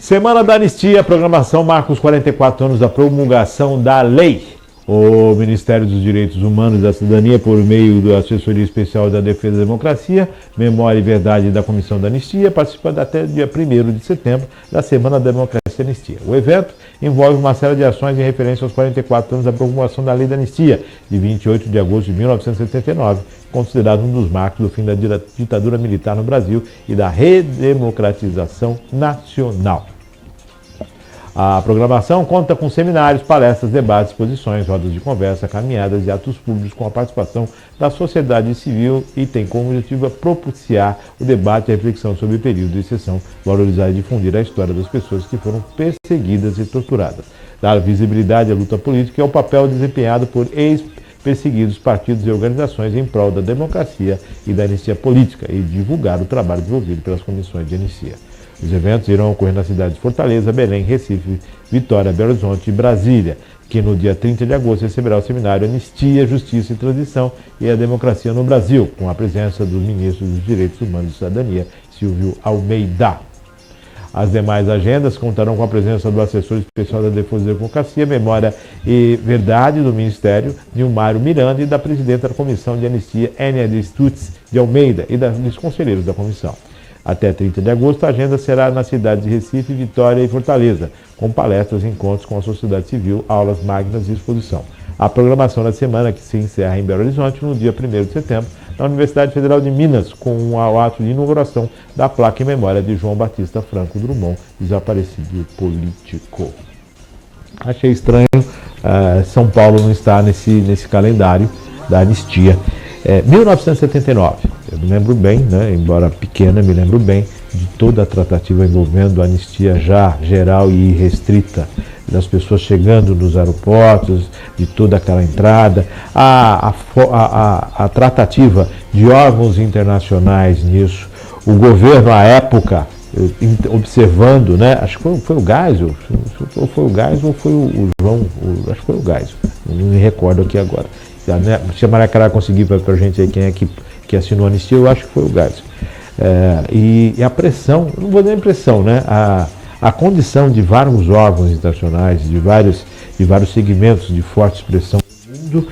Semana da Anistia, a programação marca os 44 anos da promulgação da lei. O Ministério dos Direitos Humanos e da Cidadania, por meio da Assessoria Especial da Defesa da Democracia, Memória e Verdade da Comissão da Anistia, participa até dia 1º de setembro da Semana da Democracia e Anistia. O evento envolve uma série de ações em referência aos 44 anos da promulgação da Lei da Anistia, de 28 de agosto de 1979, considerado um dos marcos do fim da ditadura militar no Brasil e da redemocratização nacional. A programação conta com seminários, palestras, debates, exposições, rodas de conversa, caminhadas e atos públicos com a participação da sociedade civil e tem como objetivo propiciar o debate e a reflexão sobre o período de exceção, valorizar e difundir a história das pessoas que foram perseguidas e torturadas, dar visibilidade à luta política e ao papel desempenhado por ex-perseguidos, partidos e organizações em prol da democracia e da anistia política e divulgar o trabalho desenvolvido pelas comissões de anistia. Os eventos irão ocorrer nas cidades de Fortaleza, Belém, Recife, Vitória, Belo Horizonte e Brasília, que no dia 30 de agosto receberá o seminário Anistia, Justiça e Transição e a Democracia no Brasil, com a presença do ministro dos Direitos Humanos e Cidadania, Silvio Almeida. As demais agendas contarão com a presença do assessor especial da Defesa da Democracia, Memória e Verdade do Ministério, Nilmário Miranda, e da presidenta da Comissão de Anistia, Enédia Stutz de Almeida, e dos conselheiros da comissão. Até 30 de agosto, a agenda será nas cidades de Recife, Vitória e Fortaleza, com palestras, encontros com a sociedade civil, aulas magnas e exposição. A programação da semana, que se encerra em Belo Horizonte no dia 1º de setembro, na Universidade Federal de Minas, com o ato de inauguração da placa em memória de João Batista Franco Drummond, desaparecido político. Achei estranho São Paulo não estar nesse calendário da anistia. 1979, eu me lembro bem, né, embora pequena, me lembro bem de toda a tratativa envolvendo a anistia já geral e irrestrita, das pessoas chegando nos aeroportos, de toda aquela entrada, a tratativa de órgãos internacionais nisso, o governo à época observando, né, acho que foi o Geisel, ou foi o Geisel ou foi o João, acho que foi o Geisel, não me recordo aqui agora. Se a Maria Clara conseguir para a gente aí quem é que assinou a anistia, eu acho que foi o Geisel. E a pressão, não vou dizer pressão, né? A condição de vários órgãos internacionais, de vários segmentos de forte expressão do mundo,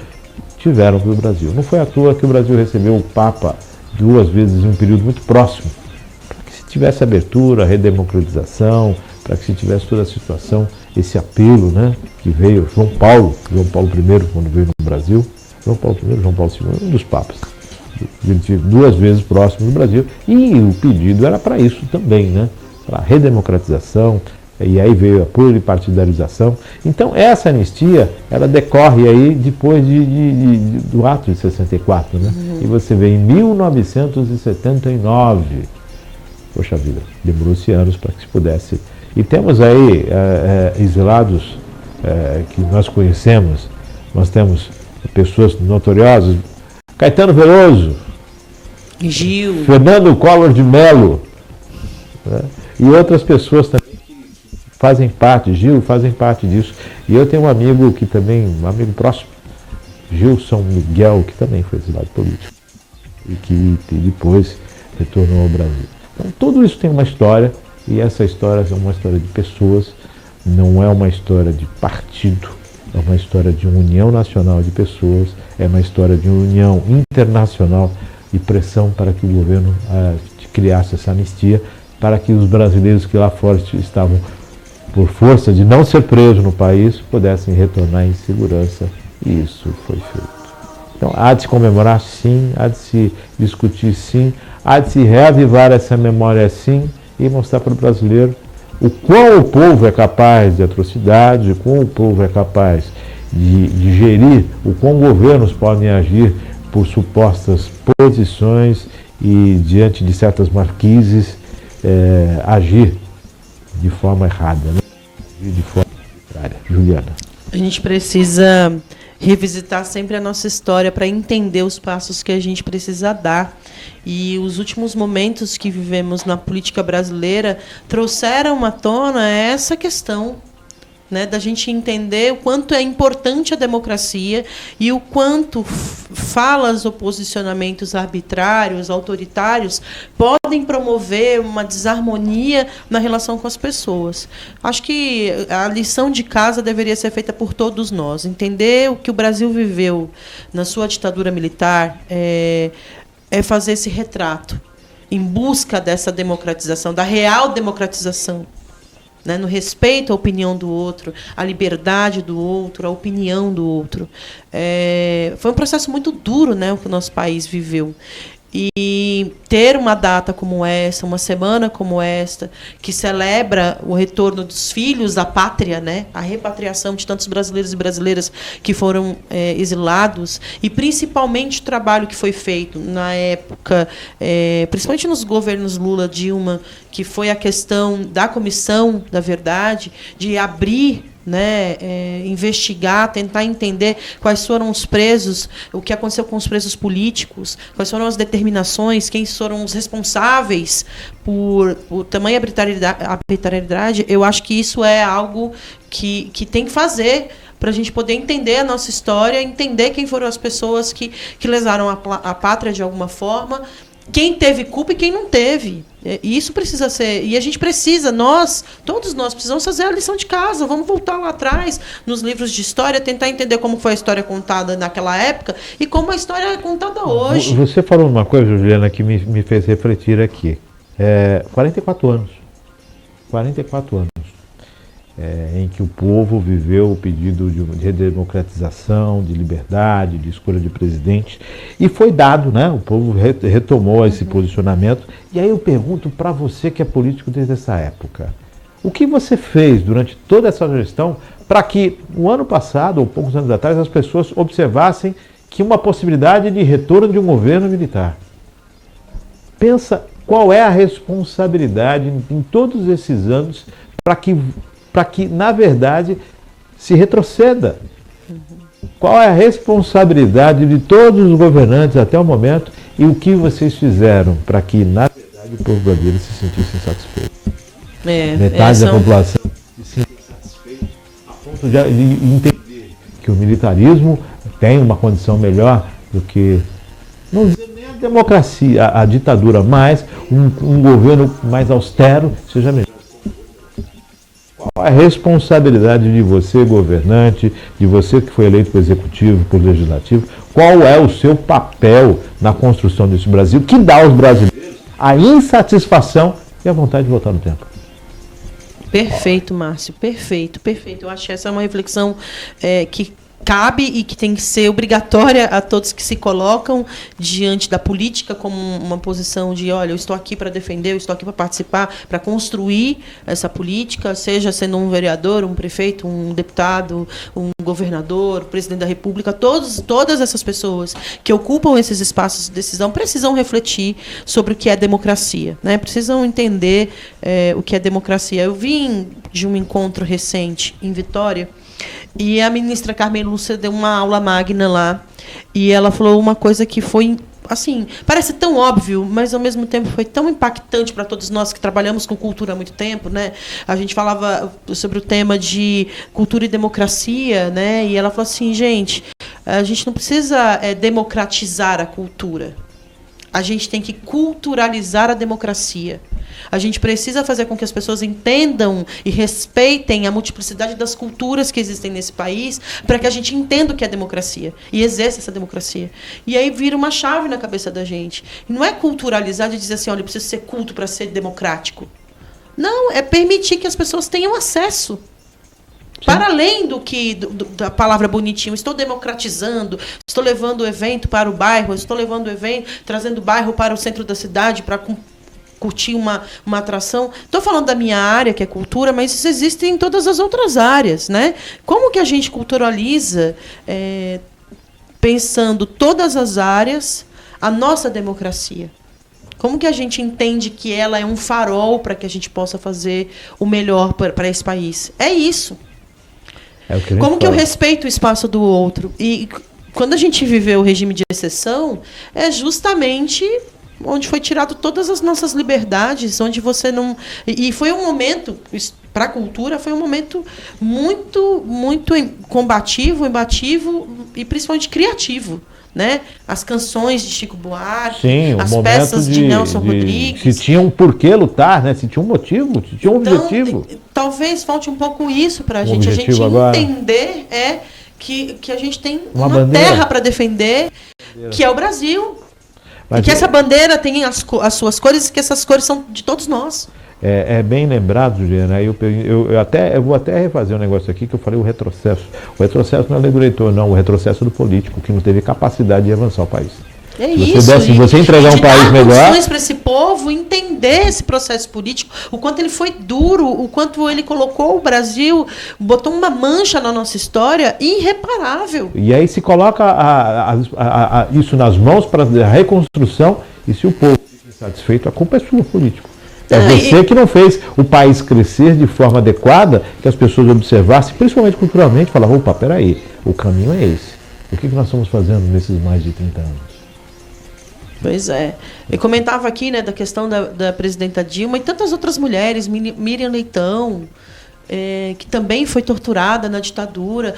tiveram para o Brasil. Não foi à toa que o Brasil recebeu o Papa 2 vezes em um período muito próximo, para que se tivesse abertura, redemocratização, para que se tivesse toda a situação, esse apelo, né, que veio João Paulo I, quando veio no Brasil, João Paulo II, um dos papas, ele teve 2 vezes próximo do Brasil, e o pedido era para isso também, né, para a redemocratização, e aí veio a pluripartidarização. Então essa anistia, ela decorre aí depois do ato de 64, né, e você vê em 1979, poxa vida, demorou-se anos para que se pudesse. E temos aí exilados que nós conhecemos, nós temos pessoas notoriosas, Caetano Veloso, Gil, Fernando Collor de Mello, né? E outras pessoas também que fazem parte, Gil fazem parte disso. E eu tenho um amigo que também, um amigo próximo, Gilson Miguel, que também foi exilado político e que depois retornou ao Brasil. Então tudo isso tem uma história. E essa história é uma história de pessoas, não é uma história de partido, é uma história de união nacional de pessoas, é uma história de união internacional e pressão para que o governo criasse essa anistia, para que os brasileiros que lá fora estavam por força de não ser presos no país, pudessem retornar em segurança, e isso foi feito. Então há de se comemorar sim, há de se discutir sim, há de se reavivar essa memória sim, e mostrar para o brasileiro o quão o povo é capaz de atrocidades, o quão o povo é capaz de gerir, o quão governos podem agir por supostas posições e, diante de certas marquises, agir de forma errada, né? Agir de forma arbitrária. Juliana. A gente precisa revisitar sempre a nossa história para entender os passos que a gente precisa dar. E os últimos momentos que vivemos na política brasileira trouxeram à tona essa questão. né, da gente entender o quanto é importante a democracia e o quanto falas ou posicionamentos arbitrários, autoritários, podem promover uma desarmonia na relação com as pessoas. Acho que a lição de casa deveria ser feita por todos nós. Entender o que o Brasil viveu na sua ditadura militar é fazer esse retrato em busca dessa democratização, da real democratização, né, no respeito à opinião do outro, à liberdade do outro, à opinião do outro. Foi um processo muito duro, né, o que o nosso país viveu. E ter uma data como essa, uma semana como esta, que celebra o retorno dos filhos à pátria, né, a repatriação de tantos brasileiros e brasileiras que foram exilados, e principalmente o trabalho que foi feito na época, principalmente nos governos Lula, Dilma, que foi a questão da Comissão da Verdade, de abrir, né, investigar, tentar entender quais foram os presos, o que aconteceu com os presos políticos, quais foram as determinações, quem foram os responsáveis por tamanha arbitrariedade. Eu acho que isso é algo que tem que fazer para a gente poder entender a nossa história, entender quem foram as pessoas que lesaram a pátria de alguma forma, quem teve culpa e quem não teve. E isso precisa ser... E a gente precisa, todos nós precisamos fazer a lição de casa. Vamos voltar lá atrás, nos livros de história, tentar entender como foi a história contada naquela época e como a história é contada hoje. Você falou uma coisa, Juliana, que me fez refletir aqui. 44 anos. 44 anos. Em que o povo viveu o pedido de redemocratização, de liberdade, de escolha de presidente, e foi dado, né? O povo retomou esse posicionamento. E aí eu pergunto para você que é político desde essa época, o que você fez durante toda essa gestão para que no ano passado, ou poucos anos atrás, as pessoas observassem que uma possibilidade de retorno de um governo militar? Pensa qual é a responsabilidade em todos esses anos para que, na verdade, se retroceda. Qual é a responsabilidade de todos os governantes até o momento e o que vocês fizeram para que, na verdade, o povo brasileiro se sentisse insatisfeito? Metade da população se sente insatisfeita a ponto de entender que o militarismo tem uma condição melhor do que, não dizer nem a democracia, a ditadura, mas um governo mais austero seja melhor. Qual é a responsabilidade de você, governante, de você que foi eleito para o executivo, para o legislativo? Qual é o seu papel na construção desse Brasil que dá aos brasileiros a insatisfação e a vontade de voltar no tempo? Perfeito, Márcio. Perfeito, perfeito. Eu acho que essa é uma reflexão que cabe e que tem que ser obrigatória a todos que se colocam diante da política como uma posição de, olha, eu estou aqui para defender, eu estou aqui para participar, para construir essa política, seja sendo um vereador, um prefeito, um deputado, um governador, presidente da República, todas essas pessoas que ocupam esses espaços de decisão precisam refletir sobre o que é democracia, né? Precisam entender o que é democracia. Eu vim de um encontro recente em Vitória, e a ministra Carmen Lúcia deu uma aula magna lá, e ela falou uma coisa que foi, assim, parece tão óbvio, mas ao mesmo tempo foi tão impactante para todos nós que trabalhamos com cultura há muito tempo, né? A gente falava sobre o tema de cultura e democracia, né? E ela falou assim, gente, a gente não precisa democratizar a cultura. A gente tem que culturalizar a democracia. A gente precisa fazer com que as pessoas entendam e respeitem a multiplicidade das culturas que existem nesse país, para que a gente entenda o que é democracia e exerça essa democracia. E aí vira uma chave na cabeça da gente. E não é culturalizar de dizer assim, olha, eu preciso ser culto para ser democrático. Não, é permitir que as pessoas tenham acesso. Sim. Para além da palavra bonitinho, estou democratizando, estou levando o evento para o bairro, estou levando o evento, trazendo o bairro para o centro da cidade para curtir uma atração. Estou falando da minha área, que é cultura, mas isso existe em todas as outras áreas, né? Como que a gente culturaliza, pensando todas as áreas, a nossa democracia? Como que a gente entende que ela é um farol para que a gente possa fazer o melhor para esse país? É isso. Como que eu respeito o espaço do outro? E quando a gente viveu o regime de exceção, é justamente onde foi tirado todas as nossas liberdades, onde você não... E foi um momento, para a cultura, foi um momento muito, muito combativo, embativo e principalmente criativo. Né? As canções de Chico Buarque, sim, as peças de Nelson Rodrigues. Se tinha um porquê lutar, né? Se tinha um motivo, se tinha um objetivo. Talvez falte um pouco isso para a gente agora entender que a gente tem uma bandeira, terra para defender, que é o Brasil. E que essa bandeira tem as suas cores e que essas cores são de todos nós. É bem lembrado, Juliana. Eu vou até refazer um negócio aqui que eu falei o retrocesso. O retrocesso não é lei do eleitor, não. O retrocesso do político, que não teve capacidade de avançar o país. Se você entregar um país melhor... condições para esse povo entender esse processo político, o quanto ele foi duro, o quanto ele colocou o Brasil, botou uma mancha na nossa história irreparável. E aí se coloca isso nas mãos para a reconstrução, e se o povo fica insatisfeito, a culpa é sua, político. É você que não fez o país crescer de forma adequada, que as pessoas observassem, principalmente culturalmente, falavam, opa, peraí, o caminho é esse. O que nós estamos fazendo nesses mais de 30 anos? Pois é. Eu comentava aqui, né, da questão da presidenta Dilma e tantas outras mulheres, Miriam Leitão, que também foi torturada na ditadura,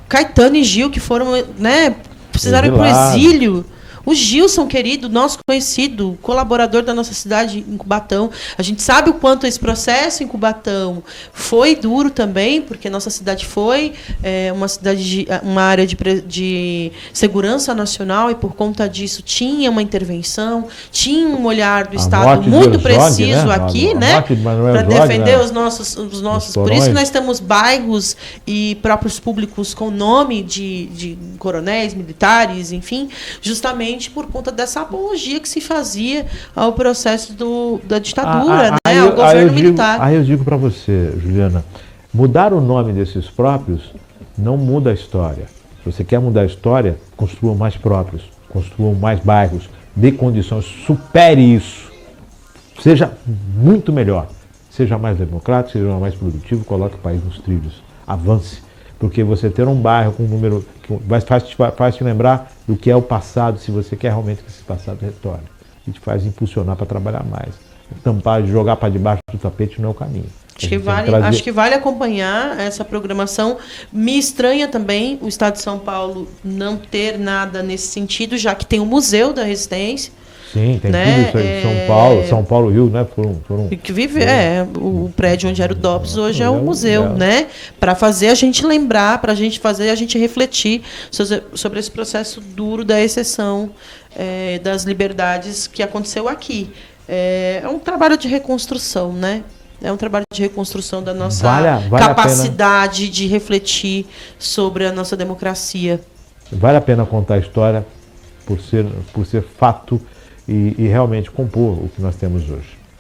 Caetano e Gil, que foram, né, precisaram ir para o exílio. O Gilson, querido, nosso conhecido, colaborador da nossa cidade em Cubatão. A gente sabe o quanto esse processo em Cubatão foi duro também, porque nossa cidade foi uma área de segurança nacional e, por conta disso, tinha uma intervenção, tinha um olhar do Estado muito preciso aqui, né? Para defender os nossos. Por isso que nós temos bairros e próprios públicos com nome de coronéis, militares, enfim, justamente por conta dessa apologia que se fazia ao processo da ditadura, né, ao governo militar. Aí eu digo para você, Juliana, mudar o nome desses próprios não muda a história. Se você quer mudar a história, construam mais próprios, construam mais bairros, dê condições, supere isso. Seja muito melhor, seja mais democrático, seja mais produtivo, coloque o país nos trilhos, avance. Porque você ter um bairro com um número que faz te lembrar do que é o passado, se você quer realmente que esse passado retorne. E te faz impulsionar para trabalhar mais. Tampar, jogar para debaixo do tapete não é o caminho. Acho que vale acompanhar essa programação. Me estranha também o Estado de São Paulo não ter nada nesse sentido, já que tem o Museu da Resistência. Sim, tem tudo isso aí. São Paulo, Rio, né? O prédio onde era o DOPS hoje é o museu, né? Para fazer a gente lembrar, para fazer a gente refletir sobre esse processo duro da exceção das liberdades que aconteceu aqui. É um trabalho de reconstrução, né? É um trabalho de reconstrução da nossa capacidade de refletir sobre a nossa democracia. Vale a pena contar a história por ser fato e realmente compor o que nós temos hoje.